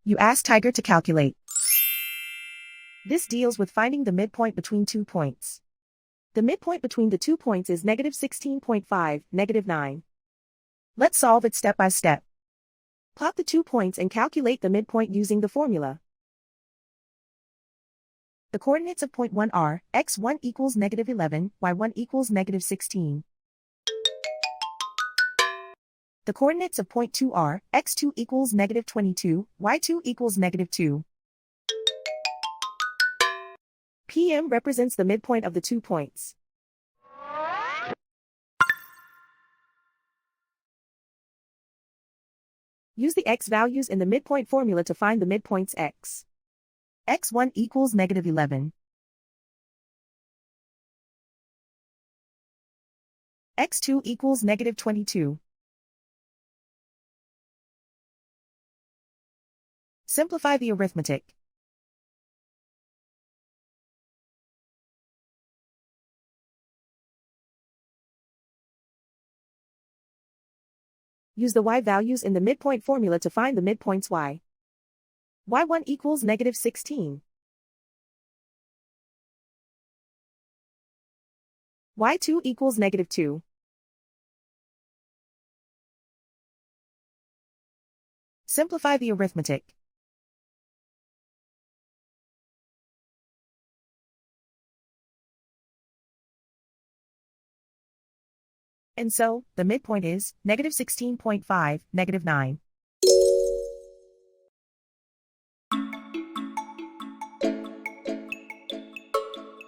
You ask Tiger to calculate. This deals with finding the midpoint between 2 points. The midpoint between the 2 points is -16.5, -9. Let's solve it step by step. Plot the 2 points and calculate the midpoint using the formula. The coordinates of point 1 are, x1 equals -11, y1 equals -16. The coordinates of point 2 are, x2 equals -22, y2 equals -2. PM represents the midpoint of the 2 points. Use the x values in the midpoint formula to find the midpoints x. x1 equals -11. x2 equals -22. Simplify the arithmetic. Use the y values in the midpoint formula to find the midpoints y. y1 equals -16. y2 equals -2. Simplify the arithmetic. And so, the midpoint is -16.5, -9.